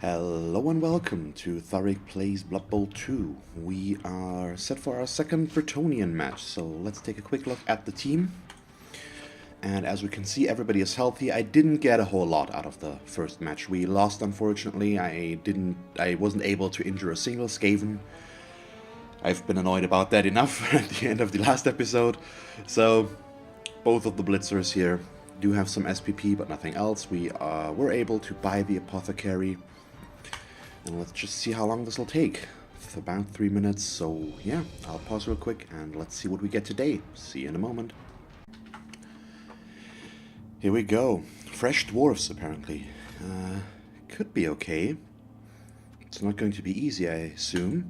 Hello and welcome to Tharik Plays Blood Bowl 2. We are set for our second Bretonnian match, so let's take a quick look at the team. And as we can see, everybody is healthy. I didn't get a whole lot out of the first match. We lost, unfortunately. I wasn't able to injure a single Skaven. I've been annoyed about that enough at the end of the last episode. So, both of the Blitzers here do have some SPP, but nothing else. We were able to buy the Apothecary. And let's just see how long this will take. It's about 3 minutes, so yeah, I'll pause real quick and let's see what we get today. See you in a moment. Here we go. Fresh Dwarves, apparently. Could be okay. It's not going to be easy, I assume.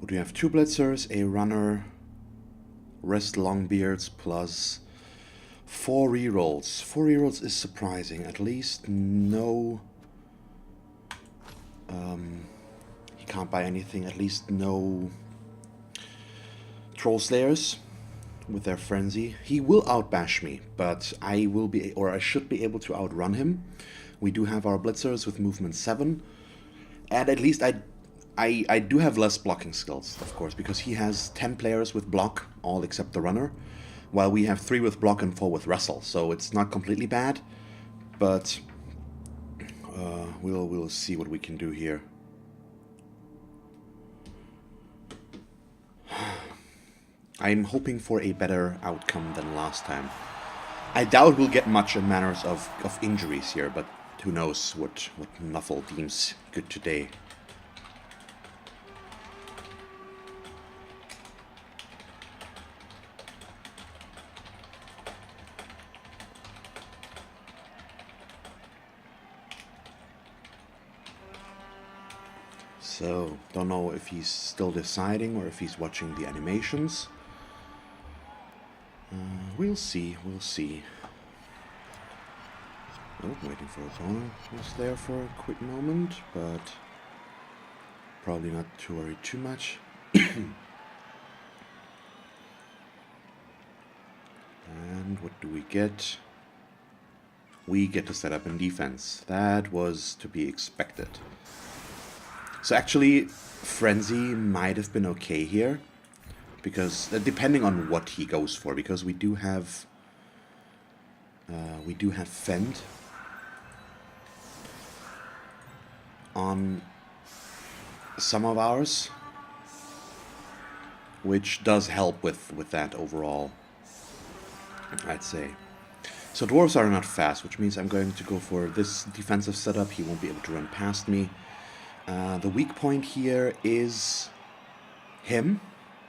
What do we have? 2 Blitzers, a Runner, Rest Longbeards, plus 4 rerolls. 4 rerolls is surprising. At least no... he can't buy anything. At least no Troll Slayers with their Frenzy. He will outbash me, but I will be, or I should be able to outrun him. We do have our Blitzers with movement 7, and at least I do have less blocking skills, of course, because he has 10 players with block, all except the Runner, while we have 3 with block and 4 with wrestle. So it's not completely bad, but we'll see what we can do here. I'm hoping for a better outcome than last time. I doubt we'll get much in manners of injuries here, but who knows what Nuffle deems good today. So, don't know if he's still deciding or if he's watching the animations. We'll see, we'll see. Oh, waiting for a corner. Was there for a quick moment, but probably not to worry too much. And what do we get? We get to set up in defense. That was to be expected. So actually, Frenzy might have been okay here, because depending on what he goes for, because we do have Fend on some of ours, which does help with that overall, I'd say. So Dwarves are not fast, which means I'm going to go for this defensive setup. He won't be able to run past me. The weak point here is him,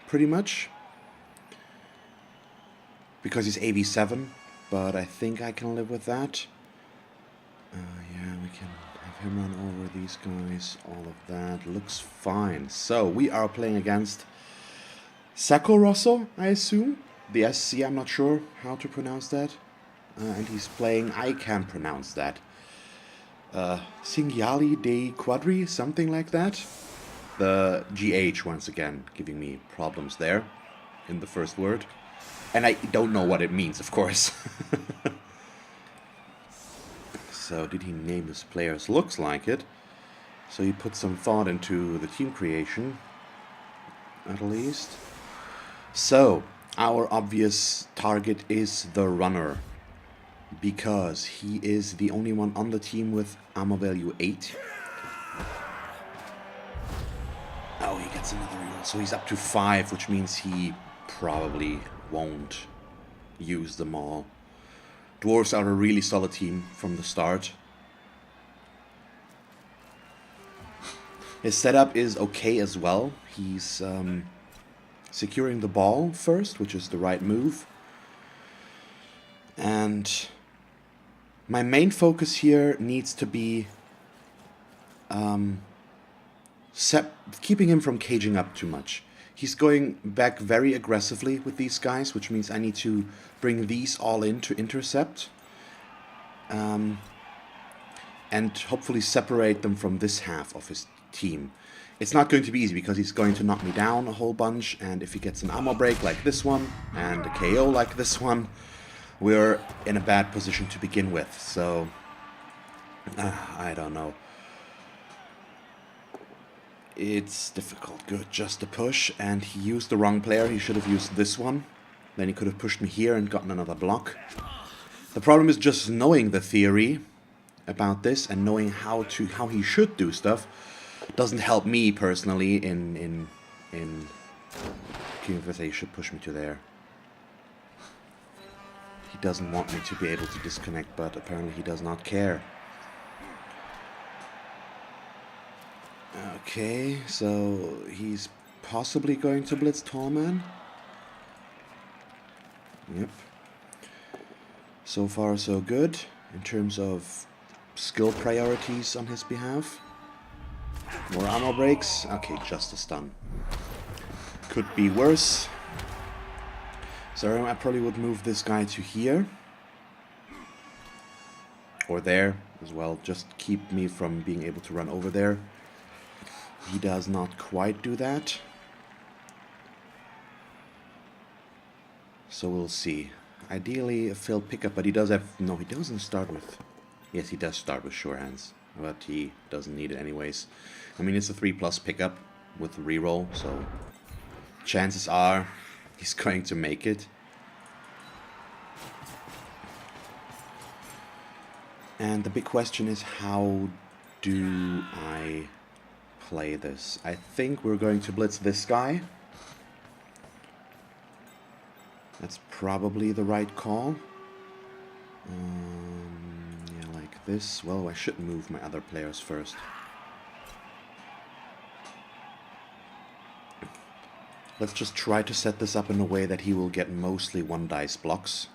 pretty much, because he's AV7, but I think I can live with that. Yeah, we can have him run over these guys. All of that looks fine. So we are playing against Sacco Rosso, I assume. The SC, I'm not sure how to pronounce that. And he's playing, I can pronounce that, Singali de Quadri, something like that. The GH, once again, giving me problems there in the first word. And I don't know what it means, of course. So, did he name his players? Looks like it. So he put some thought into the team creation, at least. So, our obvious target is the Runner, because he is the only one on the team with armor value 8. Oh, he gets another reroll. So he's up to 5, which means he probably won't use them all. Dwarves are a really solid team from the start. His setup is okay as well. He's securing the ball first, which is the right move. And my main focus here needs to be keeping him from caging up too much. He's going back very aggressively with these guys, which means I need to bring these all in to intercept. And hopefully separate them from this half of his team. It's not going to be easy because he's going to knock me down a whole bunch, and if he gets an ammo break like this one, and a KO like this one, we're in a bad position to begin with. So I don't know. It's difficult. Good, just a push. And he used the wrong player. He should have used this one. Then he could have pushed me here and gotten another block. The problem is just knowing the theory about this and knowing how he should do stuff doesn't help me personally in if he should push me to there. He doesn't want me to be able to disconnect, but apparently he does not care. Okay, so he's possibly going to blitz Tallman. Yep. So far so good in terms of skill priorities on his behalf. More armor breaks. Okay, just a stun. Could be worse. So I probably would move this guy to here. Or there as well. Just keep me from being able to run over there. He does not quite do that. So we'll see. Ideally a failed pickup, but he does have... No, he doesn't start with... Yes, he does start with sure hands. But he doesn't need it anyways. I mean, it's a 3+ pickup with reroll, so... chances are he's going to make it. And the big question is, how do I play this? I think we're going to blitz this guy. That's probably the right call. Yeah, like this. Well, I should move my other players first. Let's just try to set this up in a way that he will get mostly 1 dice blocks.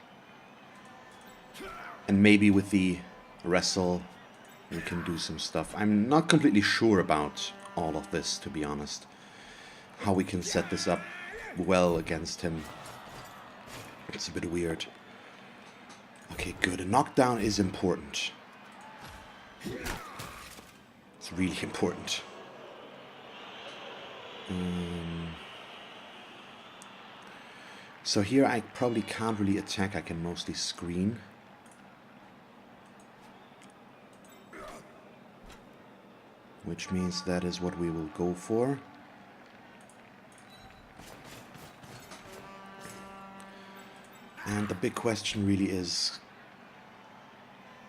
And maybe with the wrestle we can do some stuff. I'm not completely sure about all of this, to be honest. How we can set this up well against him. It's a bit weird. Okay, good. A knockdown is important. It's really important. So here I probably can't really attack. I can mostly screen. Which means that is what we will go for. And the big question really is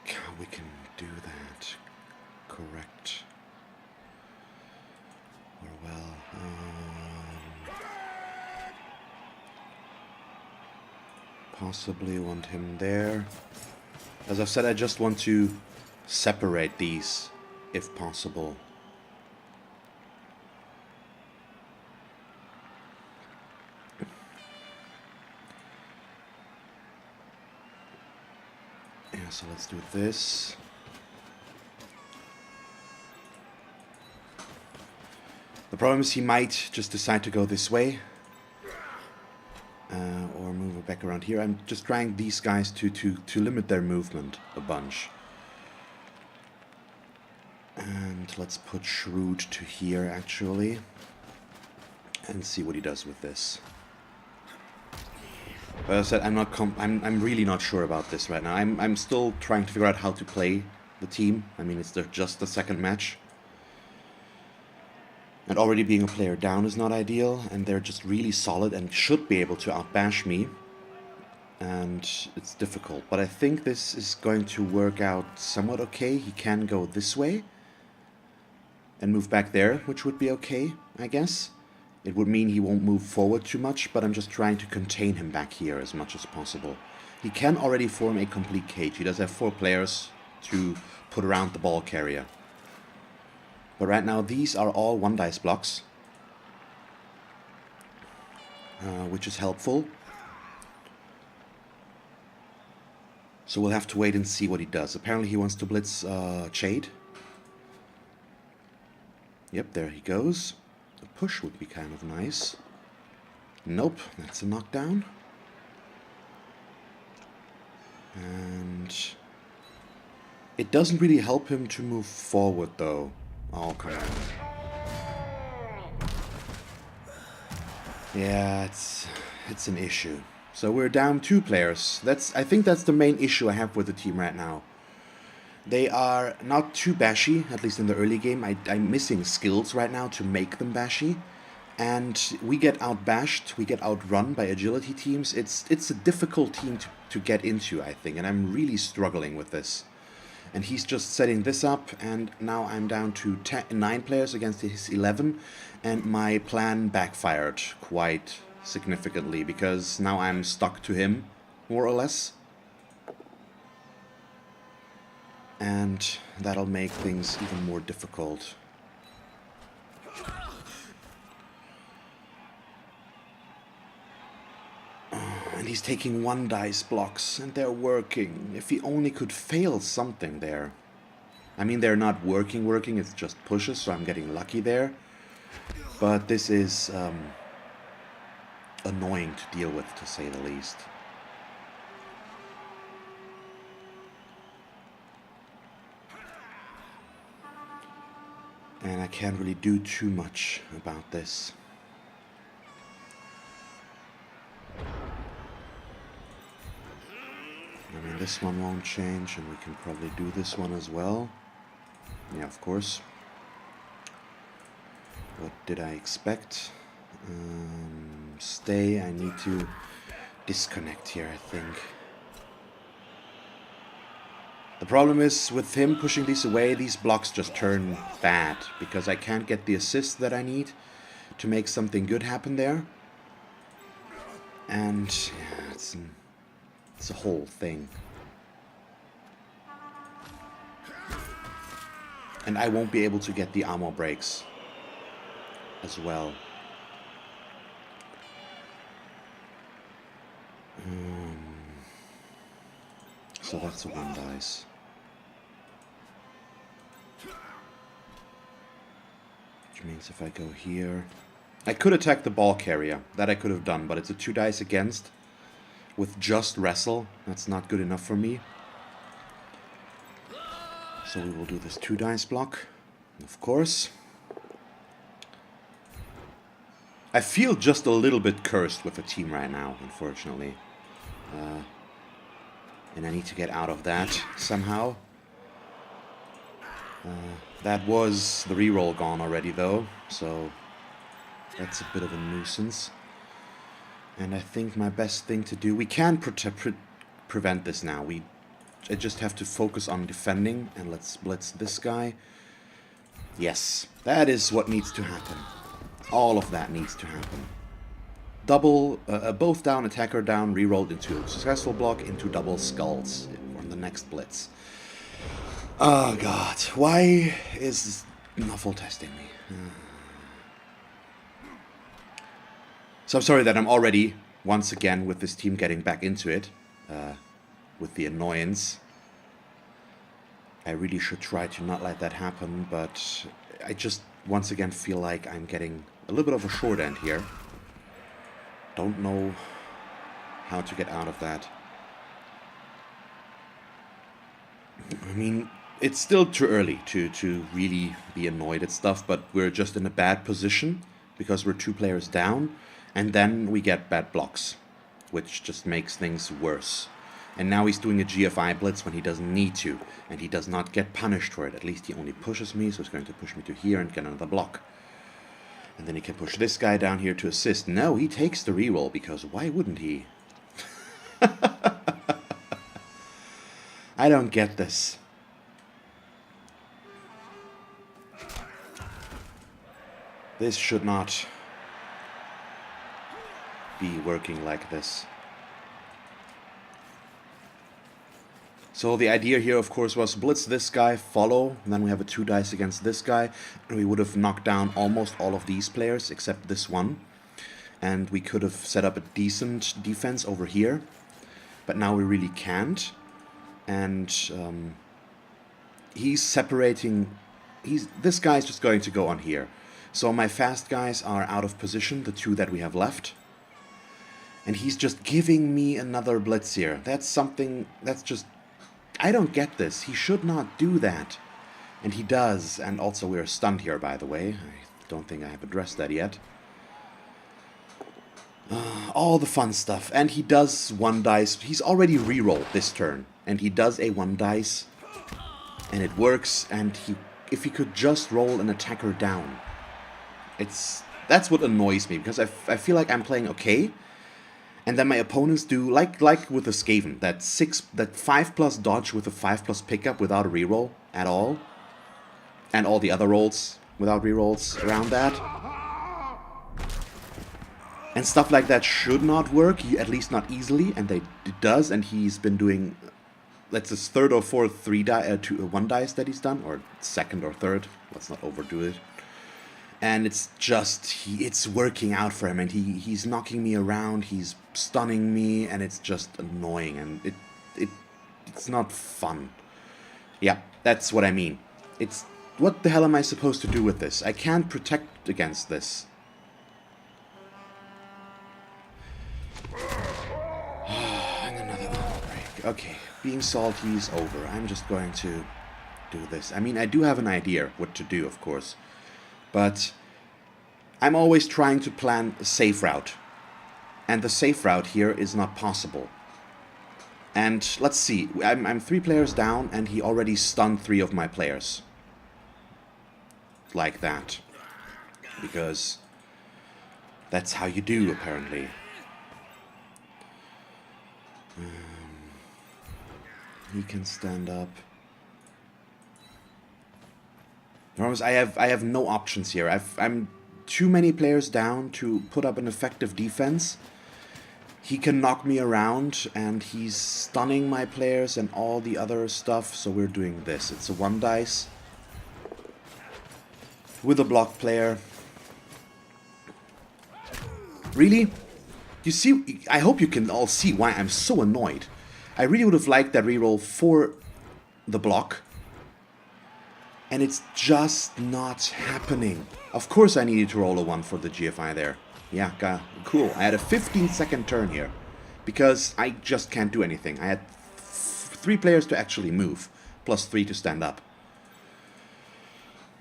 how we can do that correct. Or well, possibly want him there. As I've said, I just want to separate these if possible. So let's do this. The problem is he might just decide to go this way. Or move it back around here. I'm just trying these guys to limit their movement a bunch. And let's put Shrewd to here actually. And see what he does with this. But as I said, I'm really not sure about this right now. I'm still trying to figure out how to play the team. I mean, it's just the second match. And already being a player down is not ideal, and they're just really solid and should be able to outbash me. And it's difficult, but I think this is going to work out somewhat okay. He can go this way and move back there, which would be okay, I guess. It would mean he won't move forward too much, but I'm just trying to contain him back here as much as possible. He can already form a complete cage. He does have 4 players to put around the ball carrier. But right now these are all 1 dice blocks, which is helpful. So we'll have to wait and see what he does. Apparently he wants to blitz Jade. Yep, there he goes. A push would be kind of nice. Nope, that's a knockdown. And it doesn't really help him to move forward though. Oh, come on. Yeah, it's an issue. So we're down 2 players. I think that's the main issue I have with the team right now. They are not too bashy, at least in the early game. I'm missing skills right now to make them bashy. And we get outbashed, we get outrun by agility teams. It's a difficult team to get into, I think, and I'm really struggling with this. And he's just setting this up, and now I'm down to 9 players against his 11, and my plan backfired quite significantly, because now I'm stuck to him, more or less. And that'll make things even more difficult. And he's taking 1 dice blocks, and they're working. If he only could fail something there. I mean, they're not working, it's just pushes, so I'm getting lucky there. But this is annoying to deal with, to say the least. And I can't really do too much about this. I mean, this one won't change, and we can probably do this one as well. Yeah, of course. What did I expect? Stay. I need to disconnect here, I think. The problem is, with him pushing these away, these blocks just turn bad, because I can't get the assist that I need to make something good happen there. And yeah, it's a whole thing. And I won't be able to get the armor breaks as well. So that's a 1 dice. Which means if I go here... I could attack the ball carrier. That I could have done, but it's a 2 dice against. With just wrestle. That's not good enough for me. So we will do this 2 dice block. Of course. I feel just a little bit cursed with the team right now, unfortunately. And I need to get out of that somehow. That was the reroll gone already, though, so that's a bit of a nuisance. And I think my best thing to do... We can prevent this now. I just have to focus on defending, and let's blitz this guy. Yes, that is what needs to happen. All of that needs to happen. Double, both down, attacker down, rerolled into a successful block, into double skulls on the next blitz. Oh god, why is Nuffle testing me? So I'm sorry that I'm already, once again, with this team getting back into it, with the annoyance. I really should try to not let that happen, but I just, once again, feel like I'm getting a little bit of a short end here. Don't know how to get out of that. I mean, it's still too early to really be annoyed at stuff, but we're just in a bad position because we're 2 players down, and then we get bad blocks, which just makes things worse. And now he's doing a GFI blitz when he doesn't need to, and he does not get punished for it. At least he only pushes me, so he's going to push me to here and get another block. And then he can push this guy down here to assist. No, he takes the reroll, because why wouldn't he? I don't get this. This should not be working like this. So the idea here, of course, was blitz this guy, follow, and then we have a 2 dice against this guy, and we would have knocked down almost all of these players, except this one. And we could have set up a decent defense over here, but now we really can't. And he's separating... This guy's just going to go on here. So my fast guys are out of position, the 2 that we have left. And he's just giving me another blitz here. That's something... That's just... I don't get this. He should not do that. And he does. And also we're stunned here, by the way. I don't think I have addressed that yet. All the fun stuff. And he does 1 dice. He's already rerolled this turn. And he does a 1 dice And it works, and if he could just roll an attacker down. That's what annoys me, because I feel like I'm playing okay, and then my opponents do, like with the Skaven, that 5+ dodge with a 5+ pickup without a reroll at all, and all the other rolls without rerolls around that. And stuff like that should not work, at least not easily, and it does, and he's been doing, that's his third or fourth 1 dice that he's done, or second or third, let's not overdo it. And it's just, it's working out for him, and he's knocking me around, he's stunning me, and it's just annoying, and it's not fun. Yeah, that's what I mean. What the hell am I supposed to do with this? I can't protect against this. And another armor break. Okay, being salty is over. I'm just going to do this. I mean, I do have an idea what to do, of course. But I'm always trying to plan a safe route. And the safe route here is not possible. And let's see. I'm 3 players down, and he already stunned 3 of my players. Like that. Because that's how you do, apparently. He can stand up. I have no options here. I'm too many players down to put up an effective defense. He can knock me around, and he's stunning my players and all the other stuff, so we're doing this. It's a 1 dice with a block player. Really? You see, I hope you can all see why I'm so annoyed. I really would have liked that reroll for the block. And it's just not happening. Of course I needed to roll a 1 for the GFI there. Yeah, cool. I had a 15-second turn here. Because I just can't do anything. I had 3 players to actually move. Plus 3 to stand up.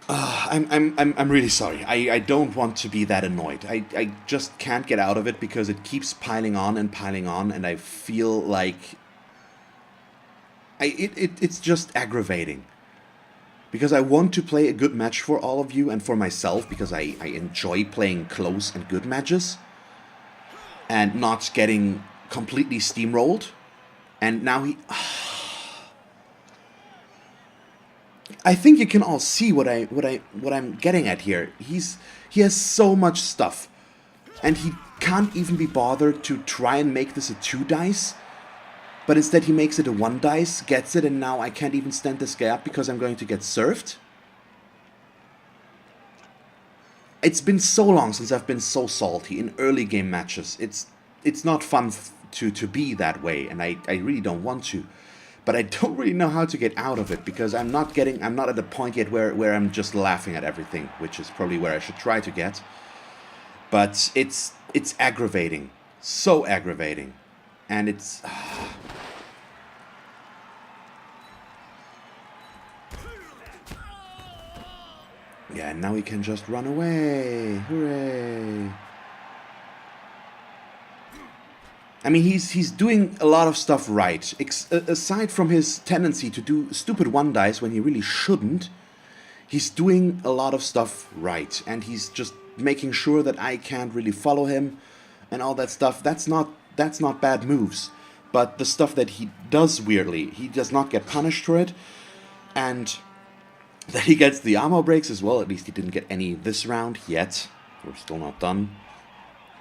I'm really sorry. I don't want to be that annoyed. I just can't get out of it because it keeps piling on, and I feel like it's just aggravating. Because I want to play a good match for all of you and for myself, because I enjoy playing close and good matches and not getting completely steamrolled. And now he... I think you can all see what I'm getting at here. He has so much stuff, and he can't even be bothered to try and make this a 2 dice, but instead he makes it a 1 dice, gets it, and now I can't even stand this guy up because I'm going to get served. It's been so long since I've been so salty in early game matches. It's not fun to be that way, and I really don't want to. But I don't really know how to get out of it, because I'm not at the point yet where I'm just laughing at everything, which is probably where I should try to get. But it's aggravating. So aggravating. And it's... Yeah, and now he can just run away. Hooray. I mean, he's doing a lot of stuff right. Aside from his tendency to do stupid 1 dice when he really shouldn't, he's doing a lot of stuff right. And he's just making sure that I can't really follow him and all that stuff. That's not bad moves. But the stuff that he does weirdly, he does not get punished for it. And that he gets the armor breaks as well. At least he didn't get any this round yet. We're still not done.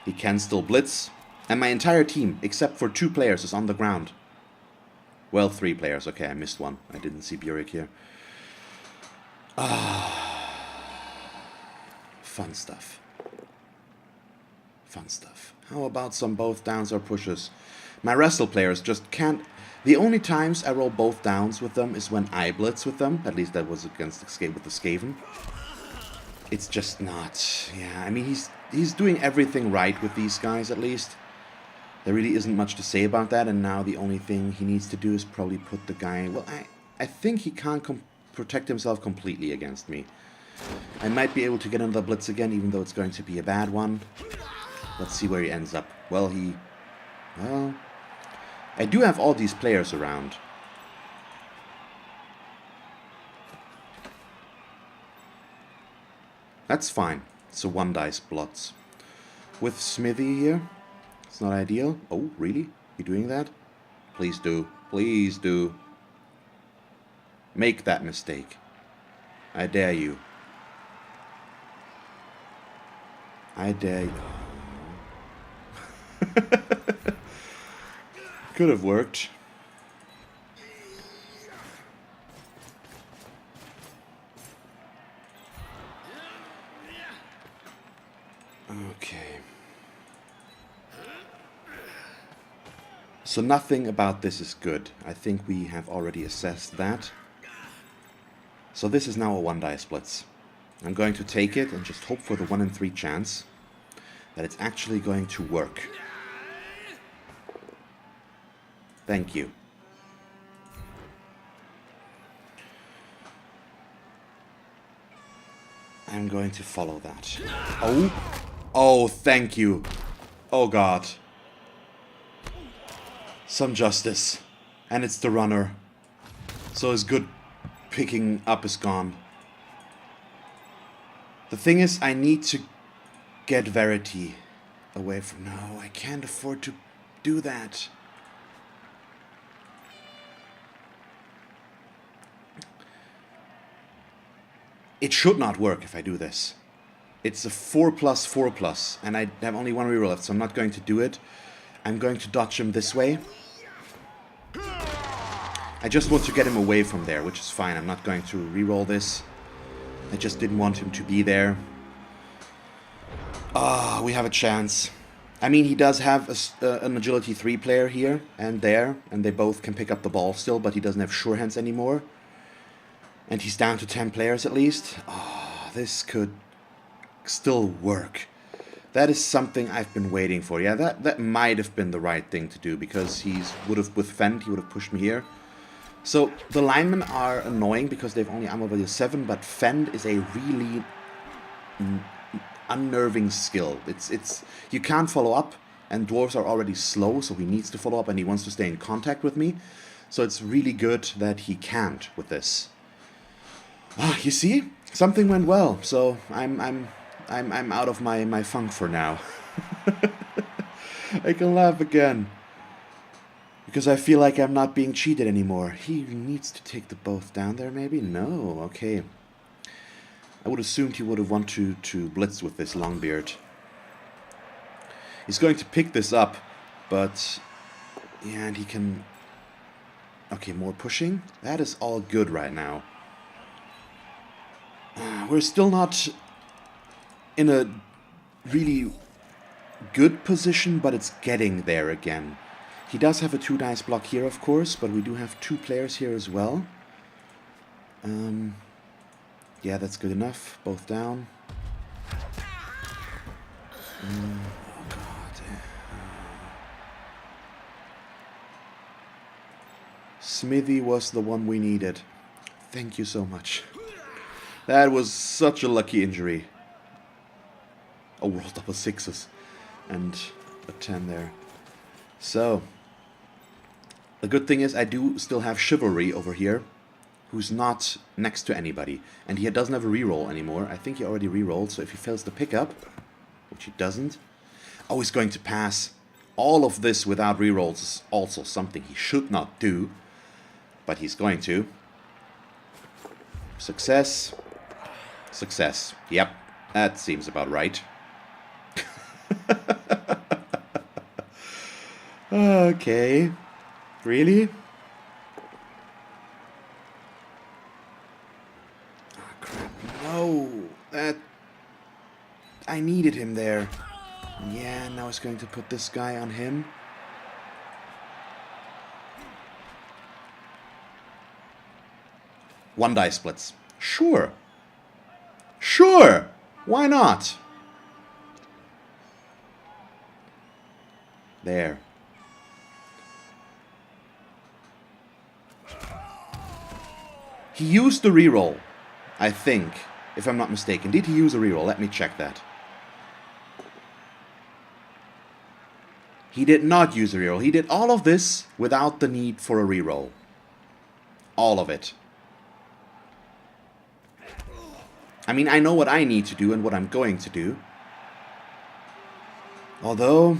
He can still blitz. And my entire team, except for 2 players, is on the ground. Well, 3 players. Okay, I missed one. I didn't see Burek here. Fun stuff. Fun stuff. How about some both downs or pushes? My wrestle players just can't... The only times I roll both downs with them is when I blitz with them. At least that was against with the Skaven. It's just not... Yeah, I mean, he's doing everything right with these guys, at least. There really isn't much to say about that, and now the only thing he needs to do is probably put the guy... Well, I think he can't protect himself completely against me. I might be able to get another blitz again, even though it's going to be a bad one. Let's see where he ends up. Well, I do have all these players around. That's fine. It's a 1 dice bloods. With Smithy here, it's not ideal. Oh, really? You doing that? Please do. Please do. Make that mistake. I dare you. I dare you. Could have worked. Okay. So nothing about this is good. I think we have already assessed that. So this is now a 1 die splits. I'm going to take it and just hope for the 1 in 3 chance that it's actually going to work. Thank you. I'm going to follow that. Oh! Oh, thank you. Oh god. Some justice. And it's the runner. So his good picking up is gone. The thing is, I need to get Verity away from... No, I can't afford to do that. It should not work if I do this. It's a 4+4+, and I have only 1 reroll left, so I'm not going to do it. I'm going to dodge him this way. I just want to get him away from there, which is fine. I'm not going to reroll this. I just didn't want him to be there. Ah, we have a chance. I mean, he does have an agility 3 player here and there, and they both can pick up the ball still, but he doesn't have sure hands anymore. And he's down to 10 players at least. Ah, this could still work. That is something I've been waiting for. Yeah, that might have been the right thing to do, because he would have, with Fend, he would have pushed me here. So, the linemen are annoying because they've only ammo value 7, but Fend is a really unnerving skill. It's you can't follow up, and Dwarves are already slow, so he needs to follow up, and he wants to stay in contact with me. So it's really good that he can't with this. Ah, you see? Something went well, so I'm out of my funk for now. I can laugh again. Because I feel like I'm not being cheated anymore. He needs to take the both down there, maybe? No, okay. I would assumed he would have wanted to blitz with this Longbeard. He's going to pick this up, but... yeah, and he can... okay, more pushing. That is all good right now. We're still not in a really good position, but it's getting there again. He does have a 2 dice block here, of course, but we do have 2 players here as well. Yeah, that's good enough. Both down. Oh, God. Smithy was the one we needed. Thank you so much. That was such a lucky injury. Oh, rolled double 6s. And a 10 there. So... the good thing is I do still have Chivalry over here, who's not next to anybody. And he doesn't have a reroll anymore. I think he already rerolled, so if he fails the pickup, which he doesn't... oh, he's going to pass. All of this without rerolls is also something he should not do. But he's going to. Success. Success. Yep, that seems about right. Okay. Really? Oh, crap. No. That... I needed him there. Yeah, now he's going to put this guy on him. One die splits. Sure. Sure! Why not? There. He used the reroll, I think, if I'm not mistaken. Did he use a reroll? Let me check that. He did not use a reroll. He did all of this without the need for a reroll. All of it. I mean, I know what I need to do and what I'm going to do. Although,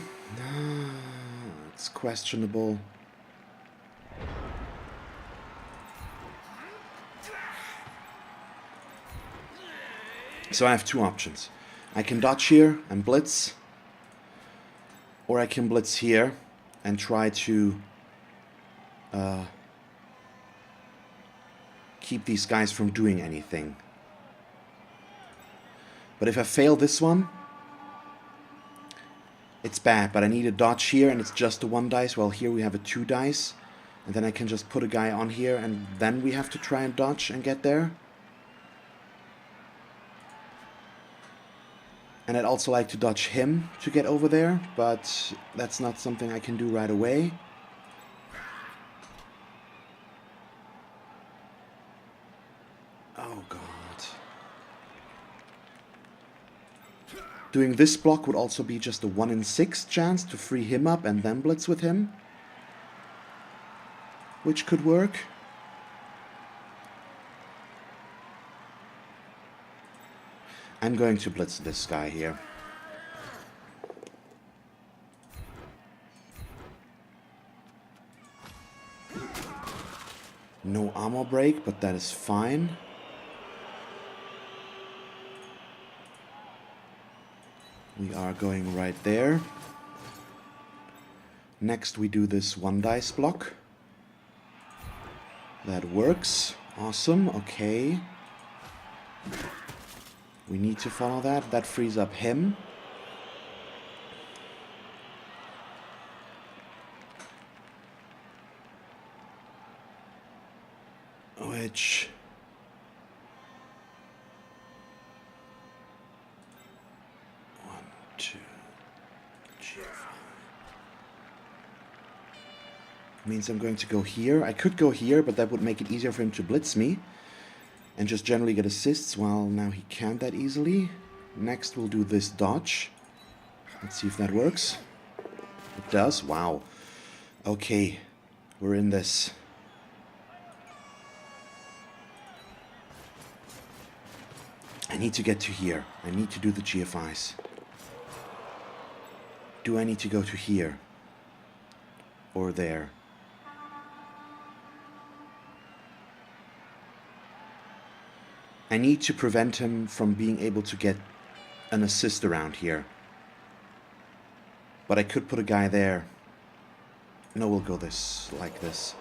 it's questionable. So I have two options. I can dodge here and blitz, or I can blitz here and try to keep these guys from doing anything. But if I fail this one, it's bad. But I need a dodge here, and it's just a 1 dice. Well, here we have a 2 dice. And then I can just put a guy on here, and then we have to try and dodge and get there. And I'd also like to dodge him to get over there, but that's not something I can do right away. Oh god. Doing this block would also be just a 1 in 6 chance to free him up and then blitz with him, which could work. I'm going to blitz this guy here. No armor break, but that is fine. We are going right there. Next we do this 1 dice block. That works. Awesome, okay. We need to follow that. That frees up him. Which... means I'm going to go here. I could go here, but that would make it easier for him to blitz me and just generally get assists. Well, now he can't that easily. Next we'll do this dodge. Let's see if that works. It does. Wow. Okay, we're in this. I need to get to here. I need to do the GFIs. Do I need to go to here? Or there? I need to prevent him from being able to get an assist around here. But I could put a guy there. No, we'll go this, like this.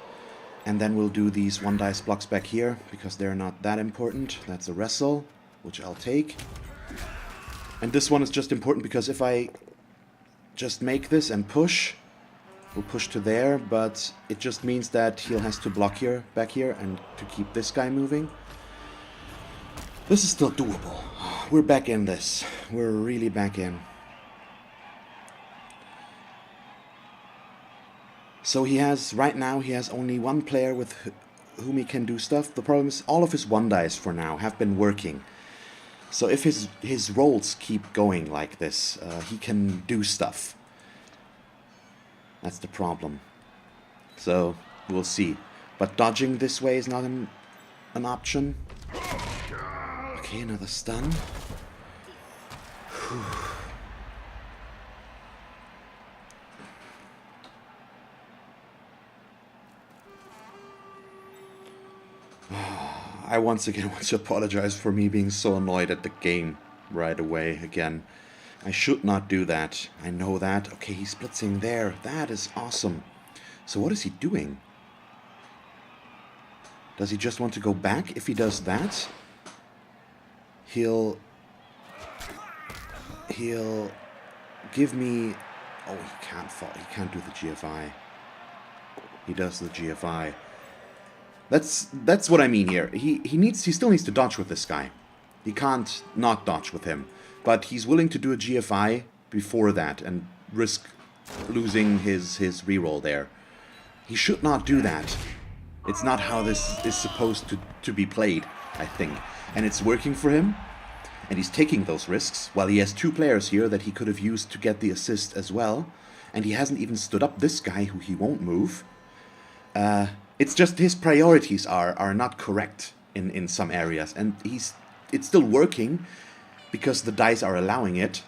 And then we'll do these 1 dice blocks back here, because they're not that important. That's a wrestle, which I'll take. And this one is just important because if I just make this and push, we'll push to there, but it just means that he'll has to block here, back here, and to keep this guy moving. This is still doable. We're back in this. We're really back in. So he has, right now, he has only 1 player with whom he can do stuff. The problem is all of his 1 dice for now have been working. So if his rolls keep going like this, he can do stuff. That's the problem. So we'll see. But dodging this way is not an option. Okay, another stun. Whew. I once again want to apologize for me being so annoyed at the game right away again. I should not do that. I know that. Okay, he's blitzing there. That is awesome. So what is he doing? Does he just want to go back? If he does that, he'll give me... Oh, he can't fall. He can't do the GFI. He does the GFI. That's what I mean here. He still needs to dodge with this guy. He can't not dodge with him. But he's willing to do a GFI before that and risk losing his reroll there. He should not do that. It's not how this is supposed to be played, I think. And it's working for him. And he's taking those risks. While he has 2 players here that he could have used to get the assist as well. And he hasn't even stood up this guy who he won't move. It's just his priorities are not correct in some areas. And it's still working because the dice are allowing it,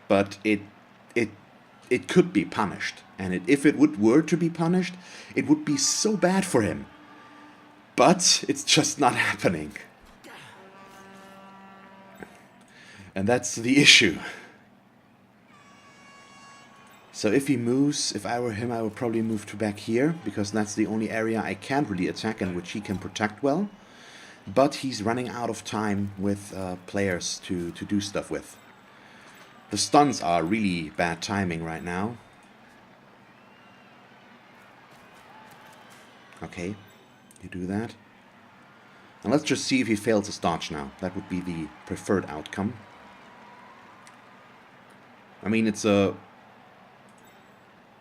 but it could be punished. And if it were to be punished, it would be so bad for him. But it's just not happening. And that's the issue. So if he moves, if I were him, I would probably move to back here, because that's the only area I can't really attack and which he can protect well. But he's running out of time with players to do stuff with. The stuns are really bad timing right now. Okay, you do that. And let's just see if he fails his dodge now. That would be the preferred outcome. I mean, it's a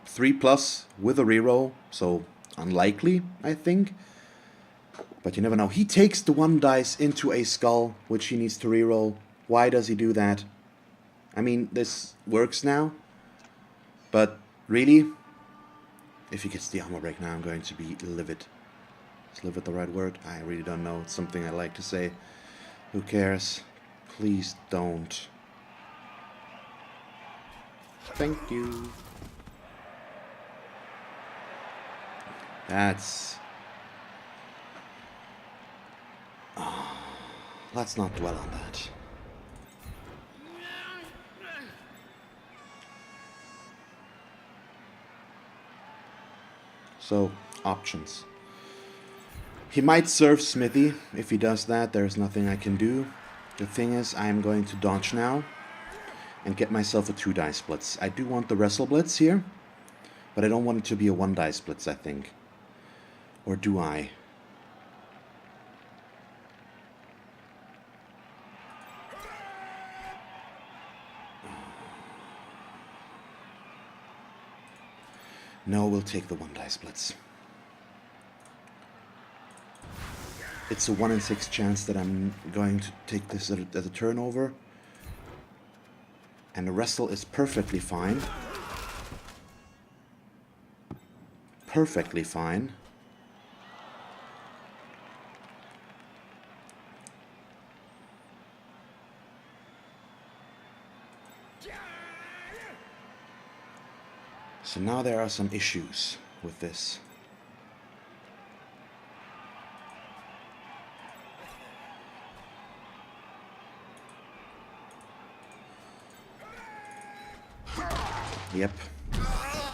3+ with a reroll, so unlikely, I think. But you never know. He takes the 1 dice into a skull, which he needs to reroll. Why does he do that? I mean, this works now. But really, if he gets the armor break now, I'm going to be livid. Is livid the right word? I really don't know. It's something I like to say. Who cares? Please don't. Thank you. That's... Oh, let's not dwell on that. So, options. He might serve Smithy. If he does that, there's nothing I can do. The thing is, I'm going to dodge now and get myself a 2 dice blitz. I do want the wrestle blitz here, but I don't want it to be a 1 dice blitz, I think. Or do I? No, we'll take the 1 dice blitz. It's a 1 in 6 chance that I'm going to take this as a turnover. And the wrestle is perfectly fine. Perfectly fine. So now there are some issues with this. Yep.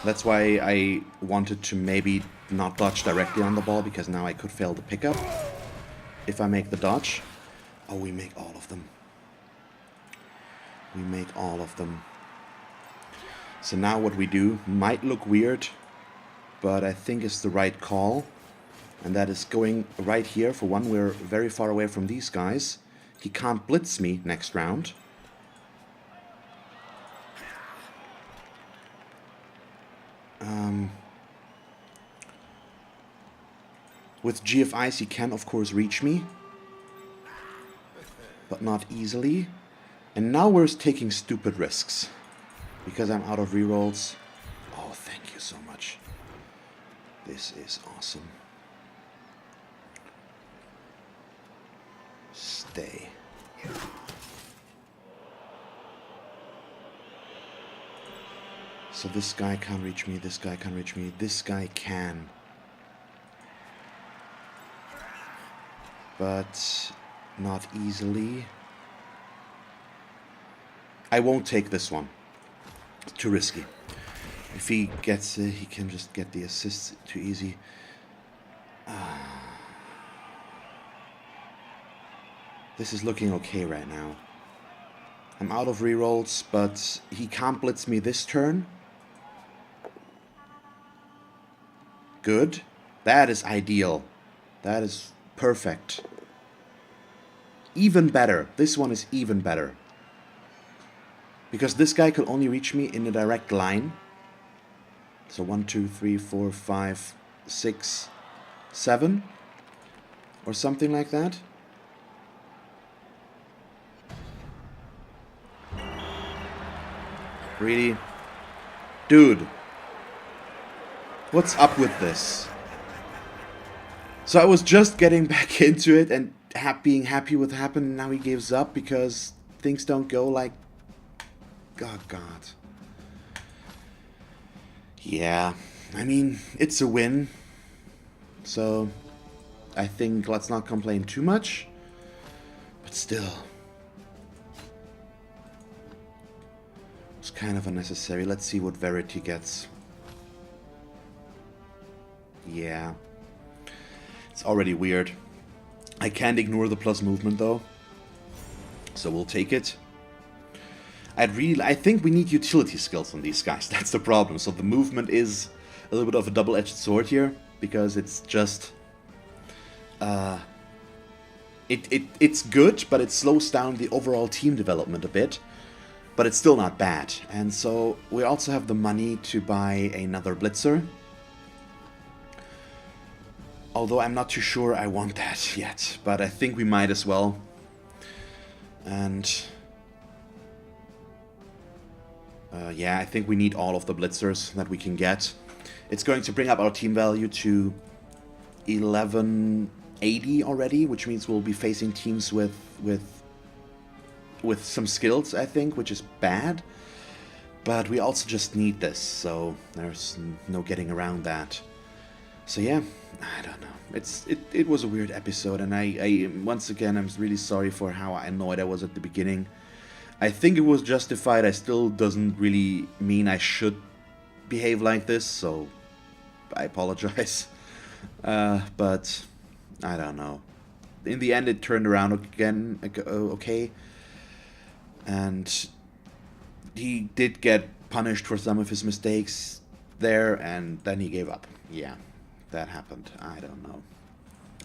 That's why I wanted to maybe not dodge directly on the ball, because now I could fail the pickup if I make the dodge. Oh, we make all of them. We make all of them. So now what we do might look weird, but I think it's the right call. And that is going right here. For one, we're very far away from these guys. He can't blitz me next round. With GFIs he can of course reach me, but not easily. And now we're taking stupid risks, because I'm out of rerolls. Oh, thank you so much. This is awesome. Stay. So this guy can't reach me, this guy can't reach me, this guy can. But not easily. I won't take this one. It's too risky. If he gets it, he can just get the assist too easy. This is looking okay right now. I'm out of rerolls, but he can't blitz me this turn. Good. That is ideal. That is perfect. Even better. This one is even better. Because this guy could only reach me in a direct line. So 1, 2, 3, 4, 5, 6, 7. Or something like that. Really? Dude. What's up with this? So I was just getting back into it and being happy with what happened, and now he gives up because things don't go like... Oh, God. Yeah, I mean, it's a win. So, I think let's not complain too much. But still. It's kind of unnecessary. Let's see what Verity gets. Yeah. It's already weird. I can't ignore the plus movement though. So we'll take it. I think we need utility skills on these guys. That's the problem. So the movement is a little bit of a double-edged sword here, because it's just it's good, but it slows down the overall team development a bit. But it's still not bad. And so we also have the money to buy another Blitzer. Although I'm not too sure I want that yet. But I think we might as well. And... yeah, I think we need all of the Blitzers that we can get. It's going to bring up our team value to 1180 already, which means we'll be facing teams with some skills, I think, which is bad. But we also just need this, so there's no getting around that. So yeah, I don't know. It was a weird episode, and I once again, I'm really sorry for how annoyed I was at the beginning. I think it was justified. I still doesn't really mean I should behave like this, so I apologize. But I don't know. In the end, it turned around again, okay. And he did get punished for some of his mistakes there, and then he gave up. Yeah, that happened. I don't know.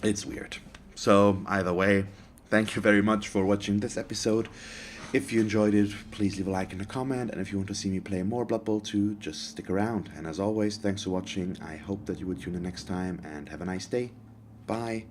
It's weird. So, either way, thank you very much for watching this episode. If you enjoyed it, please leave a like and a comment, and if you want to see me play more Blood Bowl 2, just stick around. And as always, thanks for watching. I hope that you will tune in next time, and have a nice day. Bye.